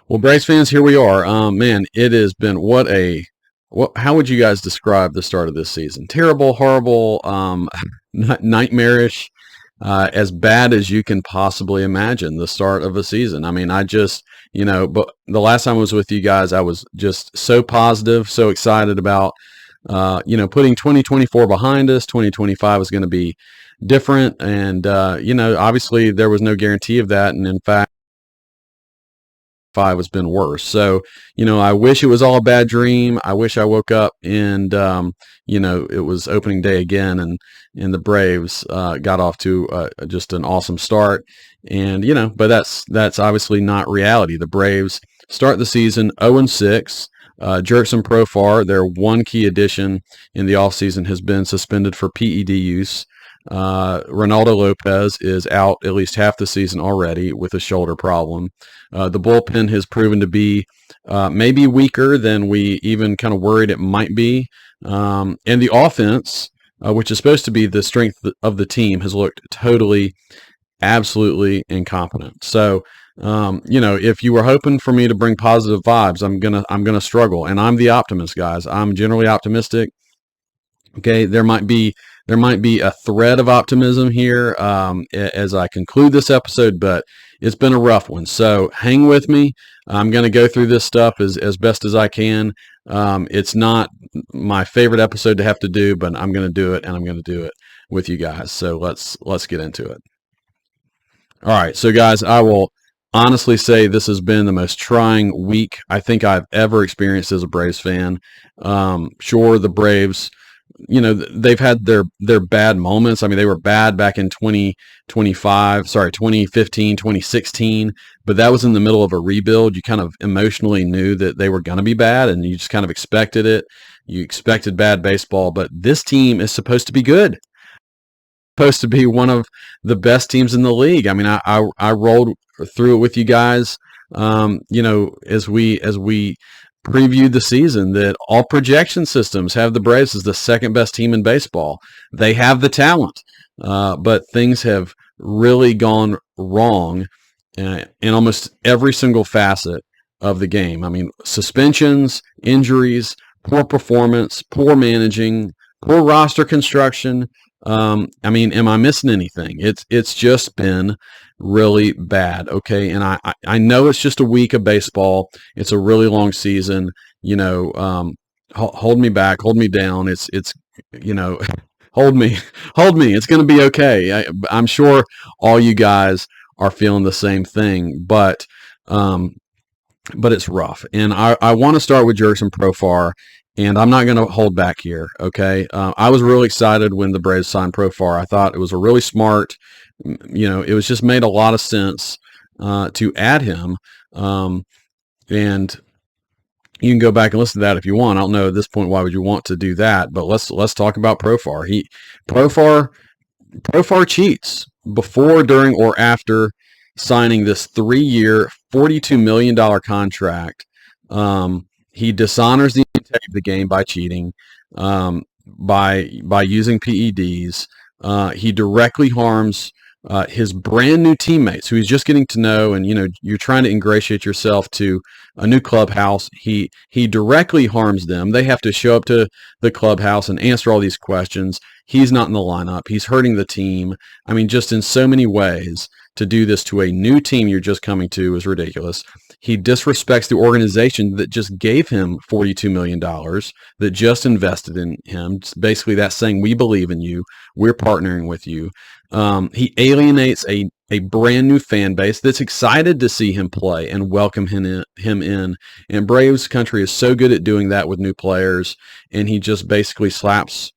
Well, Braves fans, here we are. Man, it has been how would you guys describe the start of this season? Terrible, horrible, nightmarish, as bad as you can possibly imagine the start of a season. I mean, but the last time I was with you guys, I was just so positive, so excited about, putting 2024 behind us. 2025 is going to be different. And, obviously there was no guarantee of that. And in fact, five has been worse. So, I wish it was all a bad dream. I wish I woke up and, it was opening day again, and the Braves got off to just an awesome start. And, but that's obviously not reality. The Braves start the season 0-6. Jurikson Profar, their one key addition in the offseason, has been suspended for PED use. Reynaldo Lopez is out at least half the season already with a shoulder problem. The bullpen has proven to be maybe weaker than we even kind of worried it might be. And the offense, which is supposed to be the strength of the team, has looked totally, absolutely incompetent. So, if you were hoping for me to bring positive vibes, I'm gonna struggle. And I'm the optimist, guys. I'm generally optimistic. Okay, there might be a thread of optimism here as I conclude this episode, but it's been a rough one. So hang with me. I'm going to go through this stuff as best as I can. It's not my favorite episode to have to do, but I'm going to do it, and I'm going to do it with you guys. So let's get into it. All right, so guys, I will honestly say this has been the most trying week I think I've ever experienced as a Braves fan. Sure, the Braves, they've had their bad moments. I mean, they were bad back in 2015, 2016, but that was in the middle of a rebuild. You kind of emotionally knew that they were going to be bad, and you just kind of expected it. You expected bad baseball, but this team is supposed to be good. Supposed to be one of the best teams in the league. I mean, I rolled through it with you guys, as we previewed the season, that all projection systems have the Braves as the second best team in baseball. They have the talent, but things have really gone wrong in almost every single facet of the game. I mean, suspensions, injuries, poor performance, poor managing, poor roster construction. Am I missing anything? It's just been really bad. Okay. And I know it's just a week of baseball. It's a really long season, hold me back, hold me down. It's, hold me, hold me. It's going to be okay. I'm sure all you guys are feeling the same thing, but it's rough. And I want to start with Jurikson Profar. And I'm not going to hold back here, okay? I was really excited when the Braves signed Profar. I thought it was a really smart, it was just made a lot of sense to add him. And you can go back and listen to that if you want. I don't know at this point why would you want to do that, but let's talk about Profar. Profar cheats before, during, or after signing this 3-year, $42 million contract. He dishonors the integrity of the game by cheating, by using PEDs. He directly harms his brand new teammates who he's just getting to know, and you're trying to ingratiate yourself to a new clubhouse. He directly harms them. They have to show up to the clubhouse and answer all these questions. He's not in the lineup. He's hurting the team. I mean, just in so many ways. To do this to a new team you're just coming to is ridiculous. He disrespects the organization that just gave him $42 million, that just invested in him. Basically, that's saying, we believe in you. We're partnering with you. He alienates a brand new fan base that's excited to see him play and welcome him in. And Braves country is so good at doing that with new players, and he just basically slaps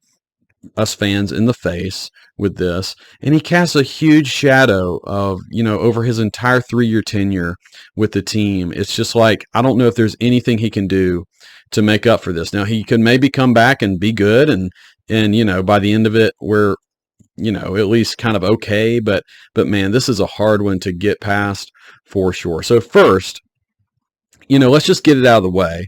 us fans in the face with this, and he casts a huge shadow of, over his entire 3-year tenure with the team. It's just like, I don't know if there's anything he can do to make up for this. Now, he could maybe come back and be good, and by the end of it, we're, at least kind of okay, but man, this is a hard one to get past for sure. So first, let's just get it out of the way.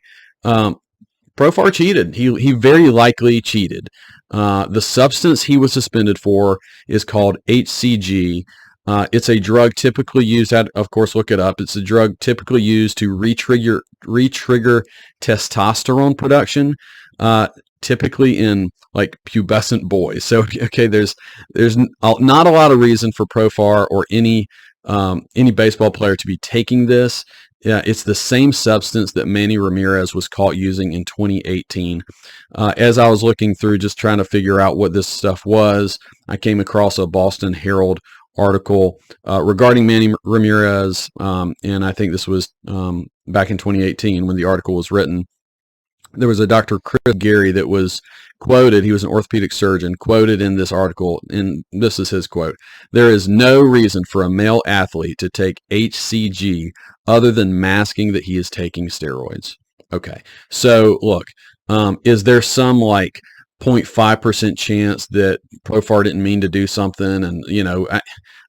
Profar cheated. He very likely cheated. The substance he was suspended for is called HCG. It's a drug typically used at, of course, look it up. It's a drug typically used to re-trigger testosterone production, uh, typically in like pubescent boys. So, okay, there's not a lot of reason for Profar or any baseball player to be taking this. Yeah, it's the same substance that Manny Ramirez was caught using in 2018. As I was looking through, just trying to figure out what this stuff was, I came across a Boston Herald article regarding Manny Ramirez, and I think this was back in 2018 when the article was written. There was a Dr. Chris Gary that was quoted. He was an orthopedic surgeon, quoted in this article, and this is his quote: "There is no reason for a male athlete to take HCG other than masking that he is taking steroids." Okay, so look, is there some like 0.5% chance that Profar didn't mean to do something? And,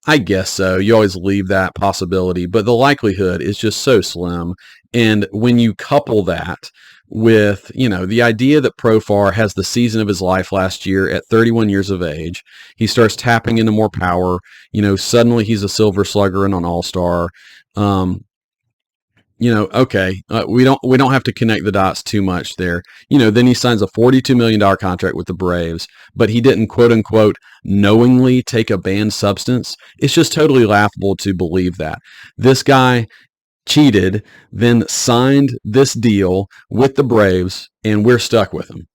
I guess so. You always leave that possibility, but the likelihood is just so slim. And when you couple that with, the idea that Profar has the season of his life last year at 31 years of age, he starts tapping into more power. Suddenly he's a Silver Slugger and an All-Star. Okay, we don't have to connect the dots too much there. Then he signs a $42 million contract with the Braves, but he didn't quote unquote knowingly take a banned substance. It's just totally laughable to believe that this guy cheated, then signed this deal with the Braves, and we're stuck with him.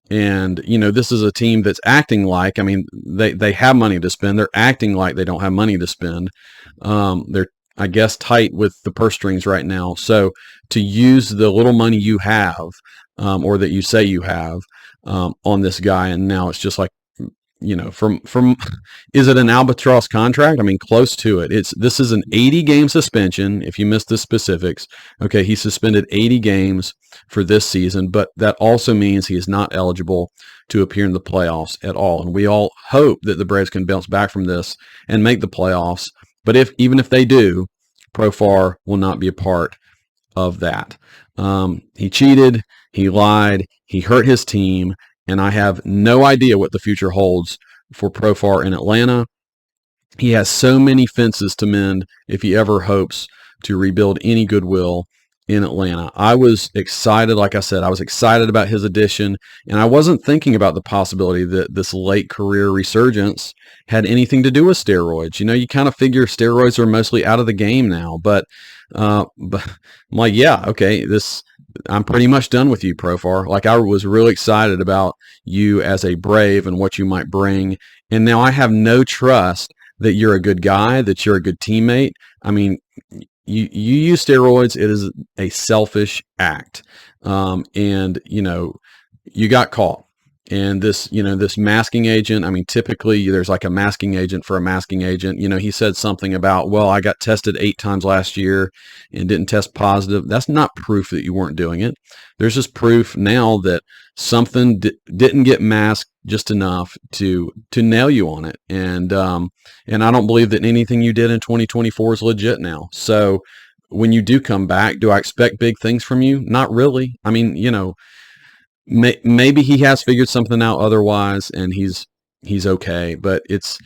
And, this is a team that's acting like, they have money to spend. They're acting like they don't have money to spend. They're, I guess, tight with the purse strings right now. So to use the little money you have, or that you say you have, on this guy, and now it's just like, from is it an albatross contract? Close to it. This is an 80-game suspension. If you missed the specifics, okay, he suspended 80 games for this season, but that also means he is not eligible to appear in the playoffs at all. And we all hope that the Braves can bounce back from this and make the playoffs. But even if they do, Profar will not be a part of that. He cheated, he lied, he hurt his team, and I have no idea what the future holds for Profar in Atlanta. He has so many fences to mend if he ever hopes to rebuild any goodwill in Atlanta. I was excited, like I said, I was excited about his addition, and I wasn't thinking about the possibility that this late career resurgence had anything to do with steroids. You kind of figure steroids are mostly out of the game now, but I'm like, yeah, okay, I'm pretty much done with you, Profar. Like, I was really excited about you as a Brave and what you might bring, and now I have no trust that you're a good guy, that you're a good teammate. You use steroids. It is a selfish act. And, you got caught. And this masking agent, typically there's like a masking agent for a masking agent. He said something about, well, I got tested 8 times last year and didn't test positive. That's not proof that you weren't doing it. There's just proof now that something didn't get masked just enough to nail you on it. And I don't believe that anything you did in 2024 is legit now. So when you do come back, do I expect big things from you? Not really. Maybe he has figured something out otherwise, and he's okay. But it's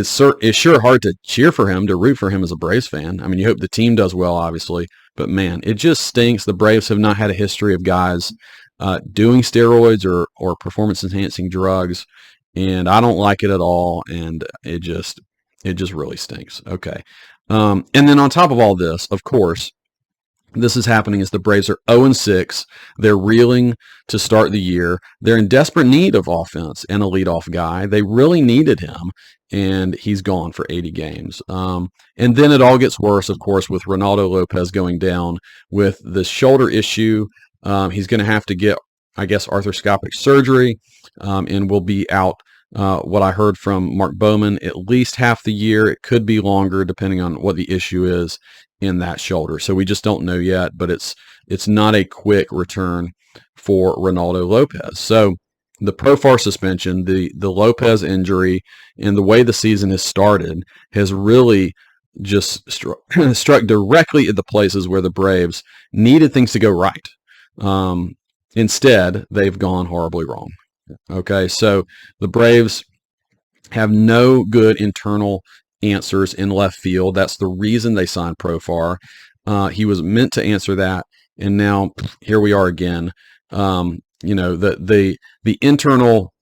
sure hard to cheer for him, to root for him as a Braves fan. You hope the team does well, obviously, but man, it just stinks. The Braves have not had a history of guys doing steroids or performance enhancing drugs, and I don't like it at all. And it just really stinks. Okay, and then on top of all this, of course, this is happening as the Braves are 0-6. They're reeling to start the year. They're in desperate need of offense and a leadoff guy. They really needed him, and he's gone for 80 games. And then it all gets worse, of course, with Reynaldo Lopez going down with the shoulder issue. He's going to have to get, I guess, arthroscopic surgery, and will be out, what I heard from Mark Bowman, at least half the year. It could be longer depending on what the issue is in that shoulder. So we just don't know yet, but it's not a quick return for Reynaldo Lopez. So the Profar suspension, the Lopez injury, and the way the season has started has really just struck directly at the places where the Braves needed things to go right. Instead, they've gone horribly wrong. Okay, so the Braves have no good internal answers in left field. That's the reason they signed Profar. He was meant to answer that, and now here we are again. The internal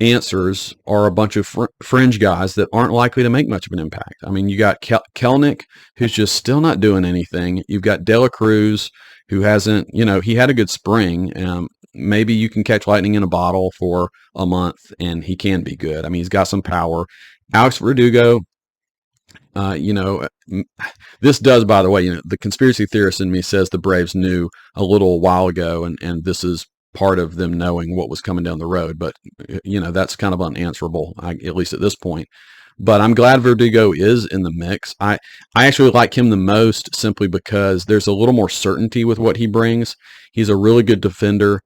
answers are a bunch of fringe guys that aren't likely to make much of an impact. I mean, you got Kelnick, who's just still not doing anything. You've got De La Cruz, who hasn't, he had a good spring. Maybe you can catch lightning in a bottle for a month, and he can be good. I mean, he's got some power. Alex Verdugo, this does, by the way, the conspiracy theorist in me says the Braves knew a little while ago, and this is part of them knowing what was coming down the road. But, that's kind of unanswerable, at least at this point. But I'm glad Verdugo is in the mix. I actually like him the most simply because there's a little more certainty with what he brings. He's a really good defender.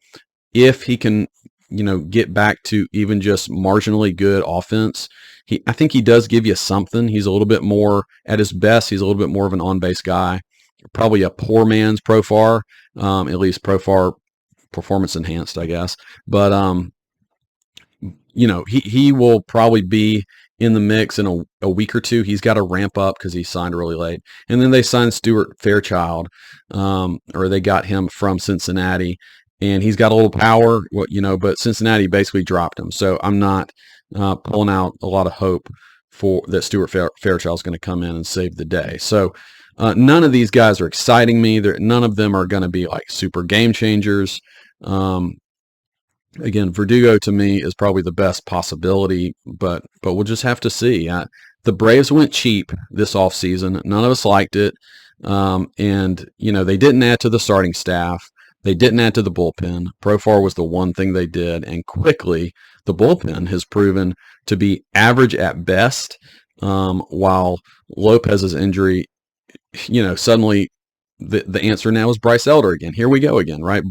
If he can, get back to even just marginally good offense, I think he does give you something. He's a little bit more, at his best, he's a little bit more of an on-base guy. Probably a poor man's Profar, at least Profar performance enhanced, I guess. But, he will probably be in the mix in a week or two. He's got to ramp up because he signed really late. And then they signed Stuart Fairchild, or they got him from Cincinnati. And he's got a little power, but Cincinnati basically dropped him. So I'm not pulling out a lot of hope for that Stuart Fairchild is going to come in and save the day. So none of these guys are exciting me. None of them are going to be like super game changers. Again, Verdugo to me is probably the best possibility, but we'll just have to see. The Braves went cheap this offseason. None of us liked it. And they didn't add to the starting staff. They didn't add to the bullpen. Profar was the one thing they did, and quickly the bullpen has proven to be average at best, while Lopez's injury, suddenly the answer now is Bryce Elder again. Here we go again, right?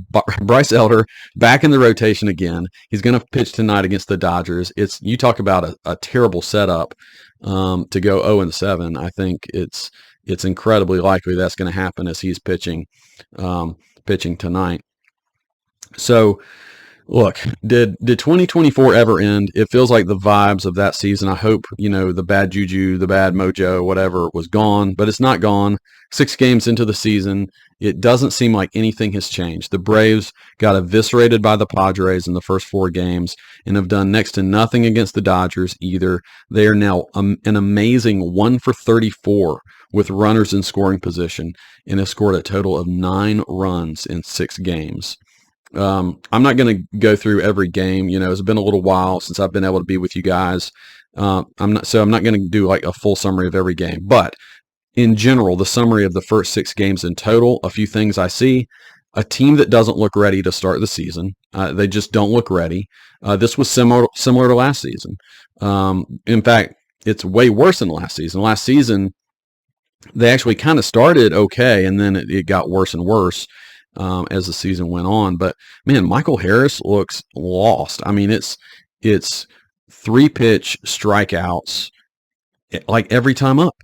Bryce Elder back in the rotation again. He's going to pitch tonight against the Dodgers. You talk about a terrible setup to go 0-7. I think it's incredibly likely that's going to happen as he's pitching tonight. So, look, did 2024 ever end? It feels like the vibes of that season, I hope, the bad juju, the bad mojo, whatever, was gone, but it's not gone. 6 games into the season, it doesn't seem like anything has changed. The Braves got eviscerated by the Padres in the first 4 games and have done next to nothing against the Dodgers either. They are now an amazing 1 for 34 with runners in scoring position and have scored a total of 9 runs in 6 games. I'm not going to go through every game. It's been a little while since I've been able to be with you guys. I'm not going to do like a full summary of every game, but in general, the summary of the first 6 games in total, a few things I see. A team that doesn't look ready to start the season. They just don't look ready. This was similar to last season. In fact, it's way worse than last season. Last season, they actually kind of started okay, and then it got worse and worse as the season went on. But man, Michael Harris looks lost. I mean, it's 3-pitch strikeouts like every time up.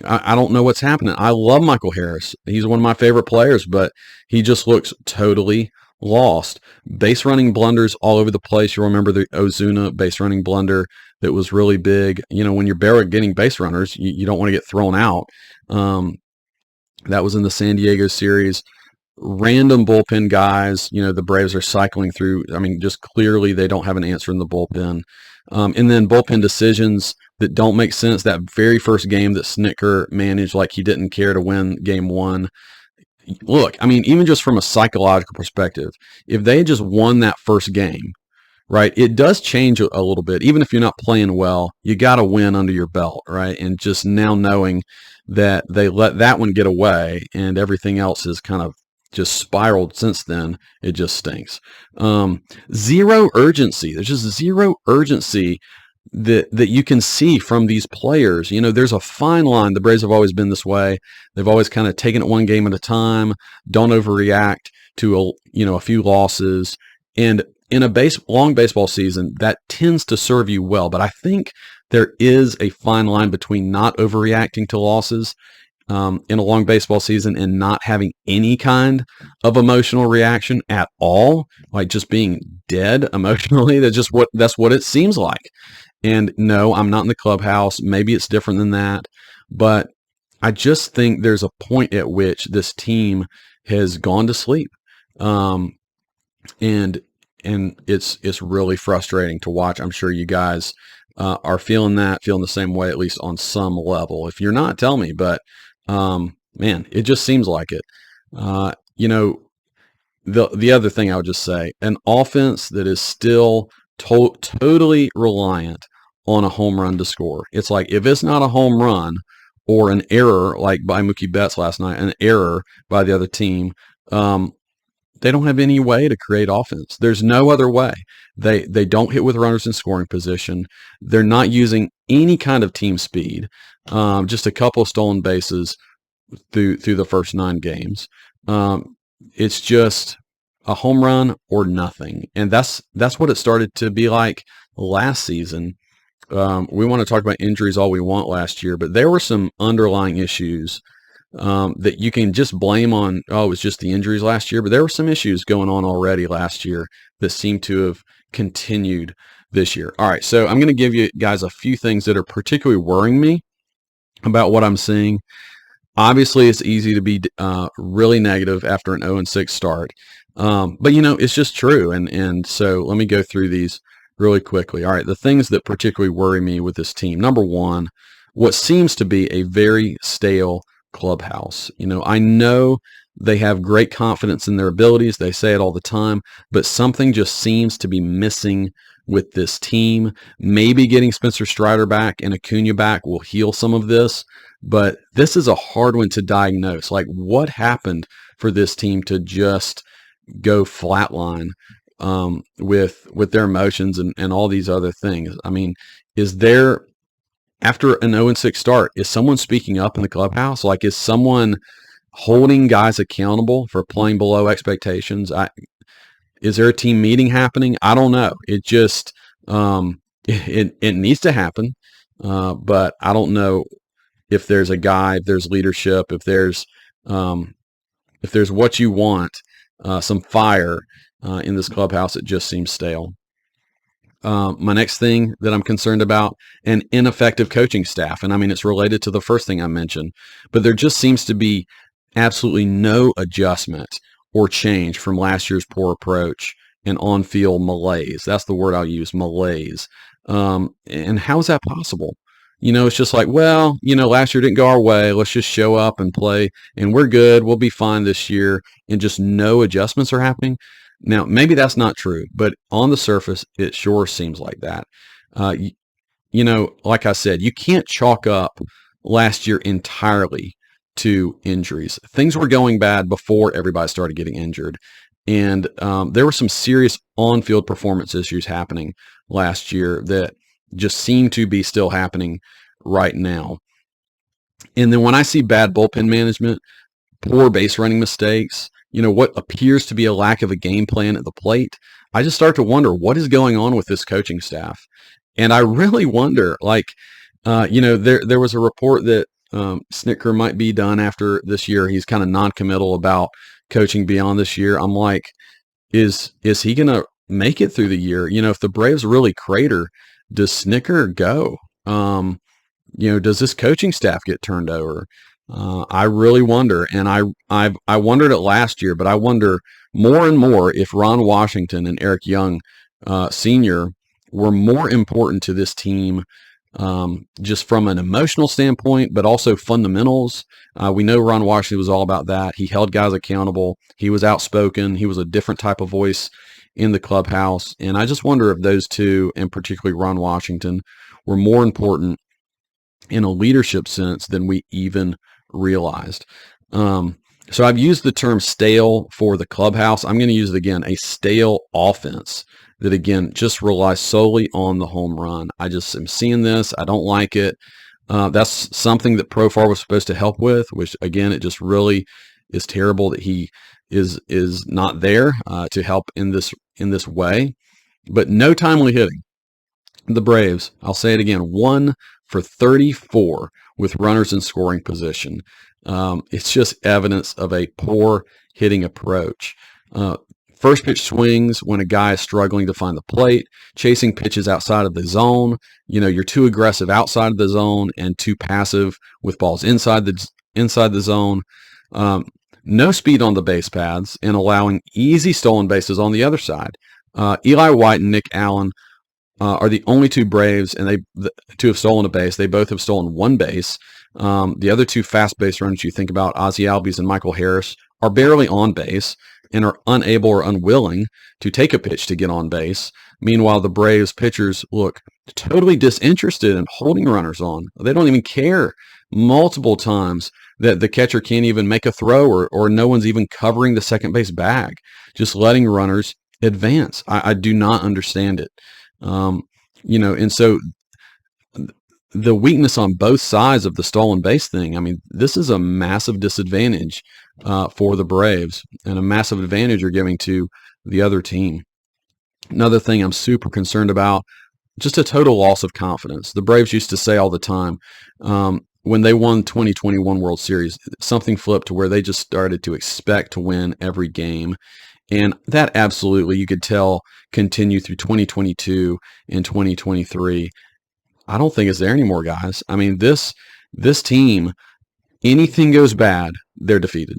I don't know what's happening. I love Michael Harris. He's one of my favorite players, but he just looks totally lost. Base running blunders all over the place. You'll remember the Ozuna base running blunder that was really big. When you're barely getting base runners, you don't want to get thrown out. That was in the San Diego series. Random bullpen guys, the Braves are cycling through. I mean, just clearly they don't have an answer in the bullpen. And then bullpen decisions that don't make sense. That very first game that Snitker managed like he didn't care to win game 1. Look, I mean, even just from a psychological perspective, if they had just won that first game, right, it does change a little bit. Even if you're not playing well, you got to win under your belt, right? And just now knowing that they let that one get away and everything else is kind of just spiraled since then, it just stinks. Zero urgency. There's just zero urgency that you can see from these players. There's a fine line. The Braves have always been this way. They've always kind of taken it one game at a time, don't overreact to a few losses. And in a long baseball season, that tends to serve you well. But I think there is a fine line between not overreacting to losses in a long baseball season and not having any kind of emotional reaction at all, like just being dead emotionally. That's what it seems like. And no, I'm not in the clubhouse. Maybe it's different than that. But I just think there's a point at which this team has gone to sleep. Um, and it's really frustrating to watch. I'm sure you guys are feeling the same way, at least on some level. If you're not, tell me. But man, it just seems like it. You know, the other thing I would just say, an offense that is still totally reliant on a home run to score. It's like if it's not a home run or an error, like by Mookie Betts last night, an error by the other team, they don't have any way to create offense. There's no other way. They don't hit with runners in scoring position. They're not using any kind of team speed. Just a couple of stolen bases through the first 9 games. It's just a home run or nothing, and that's what it started to be like last season. We want to talk about injuries all we want last year, but there were some underlying issues that you can just blame on, oh, it was just the injuries last year, but there were some issues going on already last year that seem to have continued this year. All right, so I'm going to give you guys a few things that are particularly worrying me about what I'm seeing. Obviously, it's easy to be really negative after an 0-6 start, but it's just true. And so let me go through these really quickly. All right, the things that particularly worry me with this team. Number one, what seems to be a very stale clubhouse. I know they have great confidence in their abilities. They say it all the time, but something just seems to be missing with this team. Maybe getting Spencer Strider back and Acuna back will heal some of this, but this is a hard one to diagnose. Like, what happened for this team to just go flatline with their emotions and all these other things? I mean, is there, after an 0-6 start, is someone speaking up in the clubhouse? Like, is someone holding guys accountable for playing below expectations? Is there a team meeting happening? I don't know. It just it needs to happen, but I don't know if there's a guy, if there's leadership, if there's what you want, some fire in this clubhouse. It just seems stale. My next thing that I'm concerned about, an ineffective coaching staff. And I mean, it's related to the first thing I mentioned, but there just seems to be absolutely no adjustment or change from last year's poor approach and on-field malaise. That's the word I'll use, malaise. And how is that possible? It's just like, well, last year didn't go our way. Let's just show up and play, and we're good. We'll be fine this year. And just no adjustments are happening. Now, maybe that's not true, but on the surface, it sure seems like that. Like I said, you can't chalk up last year entirely to injuries. Things were going bad before everybody started getting injured. And there were some serious on-field performance issues happening last year that just seem to be still happening right now. And then when I see bad bullpen management, poor base running mistakes, what appears to be a lack of a game plan at the plate, I just start to wonder what is going on with this coaching staff. And I really wonder, there was a report that Snitker might be done after this year. He's kind of non-committal about coaching beyond this year. I'm like, is he going to make it through the year? If the Braves really crater, does Snitker go? Does this coaching staff get turned over? I really wonder, and I wondered it last year, but I wonder more and more if Ron Washington and Eric Young Sr. were more important to this team, just from an emotional standpoint, but also fundamentals. We know Ron Washington was all about that. He held guys accountable. He was outspoken. He was a different type of voice in the clubhouse, and I just wonder if those two, and particularly Ron Washington, were more important in a leadership sense than we even realized. So I've used the term stale for the clubhouse. I'm going to use it again, a stale offense that, again, just relies solely on the home run. I just am seeing this. I don't like it. That's something that Profar was supposed to help with, which, again, it just really is terrible that he is not there to help in this way. But no timely hitting. The Braves, I'll say it again, 1 for 34 with runners in scoring position. It's just evidence of a poor hitting approach. First pitch swings when a guy is struggling to find the plate, chasing pitches outside of the zone. You're too aggressive outside of the zone and too passive with balls inside the zone. No speed on the base paths and allowing easy stolen bases on the other side. Eli White and Nick Allen are the only two Braves, and to have stolen a base. They both have stolen one base. The other two fast base runners you think about, Ozzie Albies and Michael Harris, are barely on base and are unable or unwilling to take a pitch to get on base. Meanwhile, the Braves pitchers look totally disinterested in holding runners on. They don't even care multiple times that the catcher can't even make a throw or no one's even covering the second base bag, just letting runners advance. I do not understand it. And so the weakness on both sides of the stolen base thing, I mean, this is a massive disadvantage for the Braves and a massive advantage you're giving to the other team. Another thing I'm super concerned about, just a total loss of confidence. The Braves used to say all the time, when they won 2021 World Series, something flipped to where they just started to expect to win every game. And that absolutely, you could tell, continue through 2022 and 2023. I don't think it's there anymore, guys. I mean, this team, anything goes bad, they're defeated.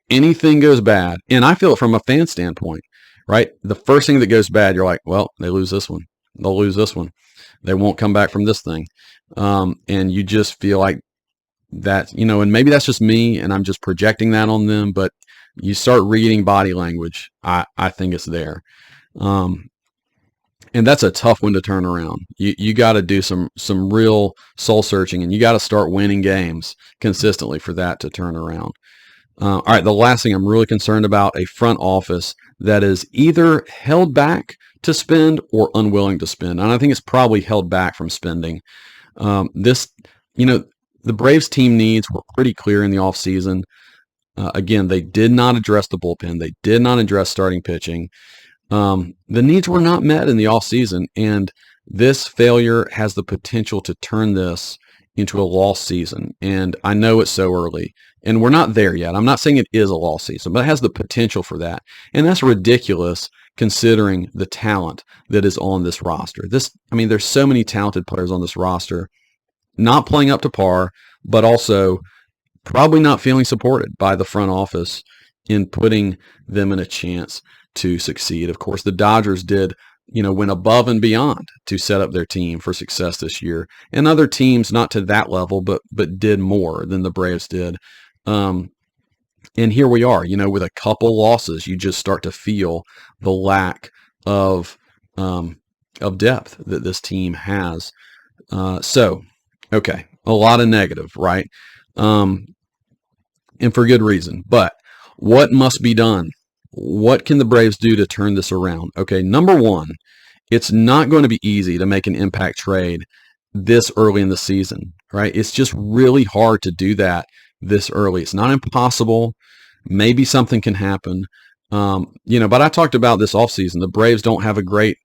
Anything goes bad. And I feel it from a fan standpoint, right? The first thing that goes bad, you're like, well, they lose this one. They'll lose this one. They won't come back from this thing. And you just feel like that, and maybe that's just me and I'm just projecting that on them, but you start reading body language. I think it's there. And that's a tough one to turn around. You got to do some real soul searching, and you got to start winning games consistently for that to turn around. All right, the last thing I'm really concerned about, a front office that is either held back to spend or unwilling to spend. And I think it's probably held back from spending. The Braves team needs were pretty clear in the offseason. Again, they did not address the bullpen. They did not address starting pitching. The needs were not met in the offseason, and this failure has the potential to turn this into a lost season. And I know it's so early, and we're not there yet. I'm not saying it is a lost season, but it has the potential for that. And that's ridiculous considering the talent that is on this roster. There's so many talented players on this roster, not playing up to par, but also probably not feeling supported by the front office in putting them in a chance to succeed. Of course, the Dodgers went above and beyond to set up their team for success this year. And other teams, not to that level, but did more than the Braves did. And here we are, with a couple losses, you just start to feel the lack of depth that this team has. Okay, a lot of negative, right? And for good reason. But what must be done? What can the Braves do to turn this around? Okay, number one, it's not going to be easy to make an impact trade this early in the season, right? It's just really hard to do that this early. It's not impossible. Maybe something can happen. But I talked about this offseason. The Braves don't have a great,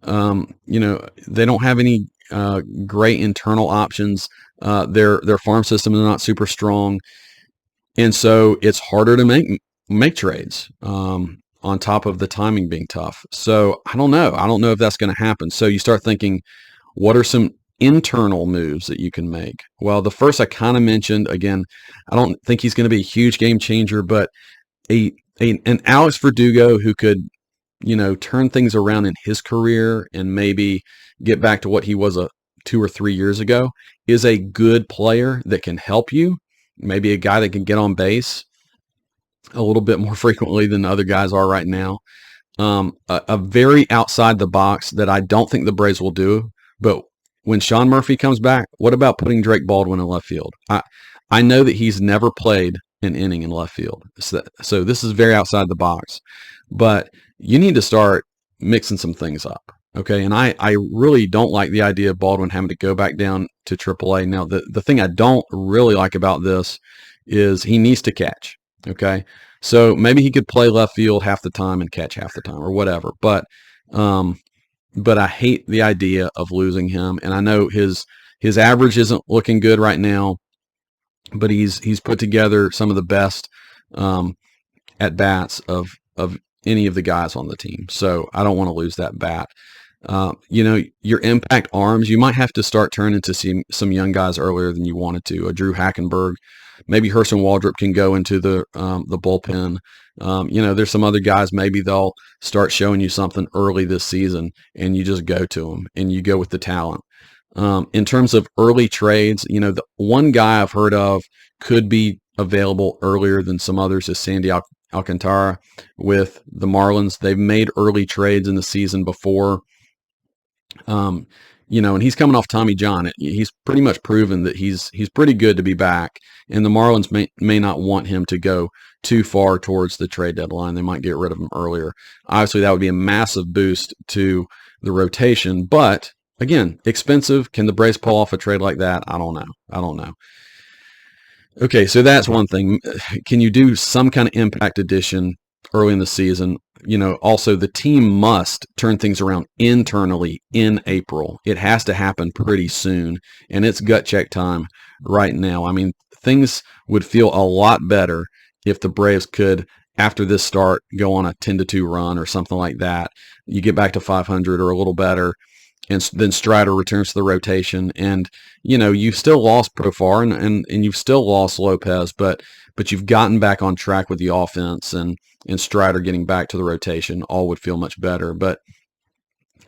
they don't have any great internal options. Their farm system is not super strong. And so it's harder to make trades on top of the timing being tough. So I don't know. I don't know if that's going to happen. So you start thinking, what are some internal moves that you can make? Well, the first I kind of mentioned, again, I don't think he's going to be a huge game changer, but an Alex Verdugo who could, turn things around in his career and maybe get back to what he was 2 or 3 years ago is a good player that can help you. Maybe a guy that can get on base a little bit more frequently than other guys are right now. A very outside the box that I don't think the Braves will do. But when Sean Murphy comes back, what about putting Drake Baldwin in left field? I know that he's never played an inning in left field. So this is very outside the box. But you need to start mixing some things up. Okay, and I really don't like the idea of Baldwin having to go back down to AAA. Now, the thing I don't really like about this is he needs to catch. Okay, so maybe he could play left field half the time and catch half the time or whatever. But I hate the idea of losing him, and I know his average isn't looking good right now, but he's put together some of the best at bats of any of the guys on the team. So I don't want to lose that bat. Your impact arms, you might have to start turning to some young guys earlier than you wanted to. A Drew Hackenberg, maybe Herson Waldrop can go into the bullpen. There's some other guys, maybe they'll start showing you something early this season, and you just go to them and you go with the talent. In terms of early trades, the one guy I've heard of could be available earlier than some others is Sandy Alcantara with the Marlins. They've made early trades in the season before. And he's coming off Tommy John. He's pretty much proven that he's pretty good to be back. And the Marlins may not want him to go too far towards the trade deadline. They might get rid of him earlier. Obviously, that would be a massive boost to the rotation. But again, expensive. Can the Braves pull off a trade like that? I don't know. Okay, so that's one thing. Can you do some kind of impact addition early in the season? Also the team must turn things around internally in April. It has to happen pretty soon, and it's gut check time right now. I mean, things would feel a lot better if the Braves could, after this start, go on a 10-2 run or something like that. You get back to 500 or a little better, and then Strider returns to the rotation, and you've still lost Profar and you've still lost Lopez, but you've gotten back on track with the offense, and Strider getting back to the rotation, all would feel much better. But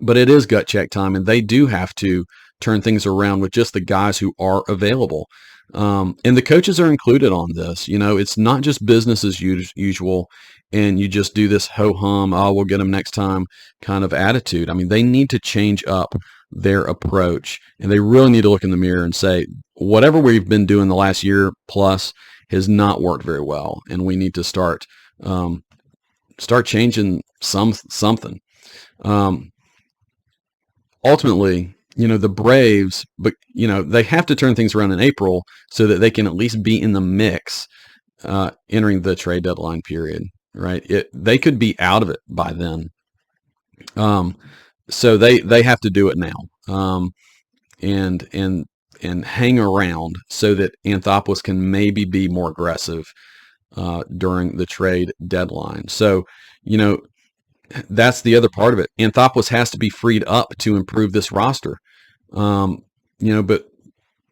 it is gut check time, and they do have to turn things around with just the guys who are available. And the coaches are included on this. It's not just business as usual, and you just do this ho-hum, we'll get them next time kind of attitude. I mean, they need to change up their approach, and they really need to look in the mirror and say, whatever we've been doing the last year plus has not worked very well, and we need to start changing something. Ultimately, the Braves, but they have to turn things around in April so that they can at least be in the mix entering the trade deadline period, right? They could be out of it by then. So they have to do it now, and hang around so that Anthopoulos can maybe be more aggressive during the trade deadline. So, that's the other part of it. Anthopoulos has to be freed up to improve this roster. But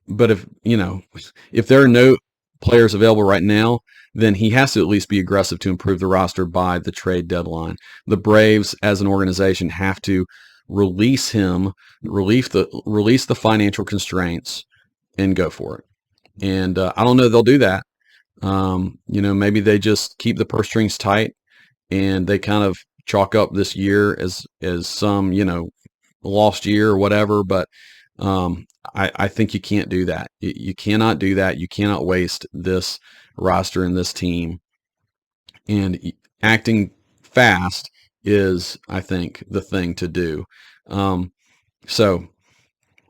if there are no players available right now, then he has to at least be aggressive to improve the roster by the trade deadline. The Braves, as an organization, have to release him, release the financial constraints, and go for it. And I don't know if they'll do that. Maybe they just keep the purse strings tight, and they kind of chalk up this year as some lost year or whatever. But I think you can't do that. You cannot do that. You cannot waste this roster and this team. And acting fast is, I think, the thing to do. So,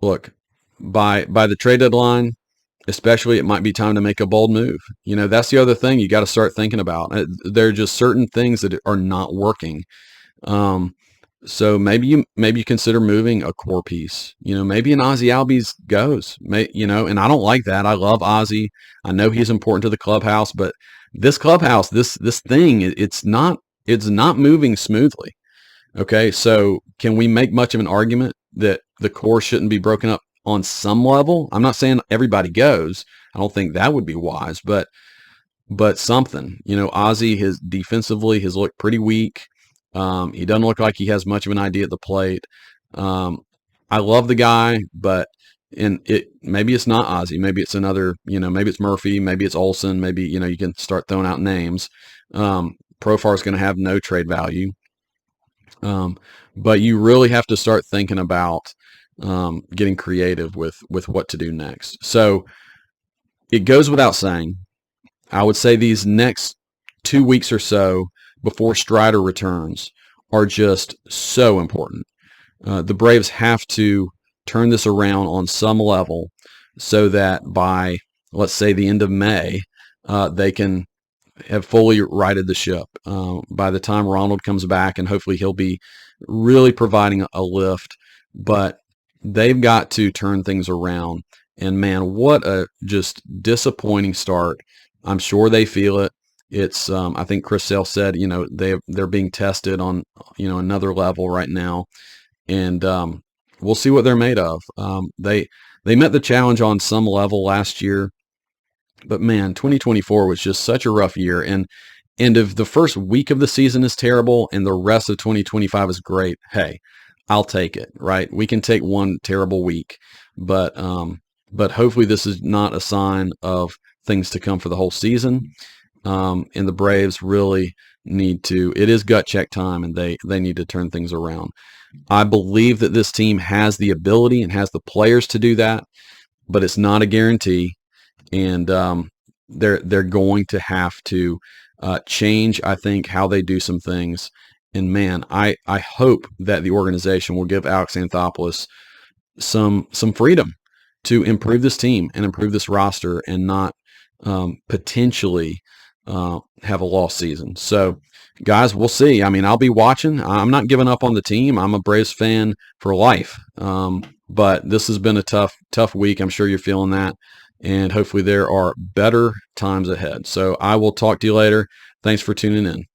look, by the trade deadline, especially, it might be time to make a bold move. That's the other thing you got to start thinking about. There are just certain things that are not working. So maybe you consider moving a core piece. Maybe an Ozzie Albies goes. And I don't like that. I love Ozzie. I know he's important to the clubhouse, but this clubhouse, this thing, it's not moving smoothly. Okay, so can we make much of an argument that the core shouldn't be broken up on some level? I'm not saying everybody goes. I don't think that would be wise, but something. Ozzie defensively has looked pretty weak. He doesn't look like he has much of an idea at the plate. I love the guy, but maybe it's not Ozzie. Maybe it's another, maybe it's Murphy, maybe it's Olsen, maybe, you can start throwing out names. Profar is going to have no trade value. But you really have to start thinking about getting creative with what to do next. So it goes without saying, I would say these next 2 weeks or so before Strider returns are just so important. The Braves have to turn this around on some level so that by, let's say, the end of May, they can have fully righted the ship. By the time Ronald comes back, and hopefully he'll be really providing a lift, but they've got to turn things around. And man, what a just disappointing start. I'm sure they feel it. It's I think Chris Sale said, they're being tested on another level right now, and we'll see what they're made of. They met the challenge on some level last year, but man, 2024 was just such a rough year, and if the first week of the season is terrible and the rest of 2025 is great, hey, I'll take it, right? We can take one terrible week, but hopefully this is not a sign of things to come for the whole season. And the Braves really need to. It is gut check time, and they need to turn things around. I believe that this team has the ability and has the players to do that, but it's not a guarantee, and they're going to have to change, I think, how they do some things. And man, I hope that the organization will give Alex Anthopoulos some freedom to improve this team and improve this roster and not potentially have a lost season. So, guys, we'll see. I mean, I'll be watching. I'm not giving up on the team. I'm a Braves fan for life. But this has been a tough week. I'm sure you're feeling that. And hopefully there are better times ahead. So I will talk to you later. Thanks for tuning in.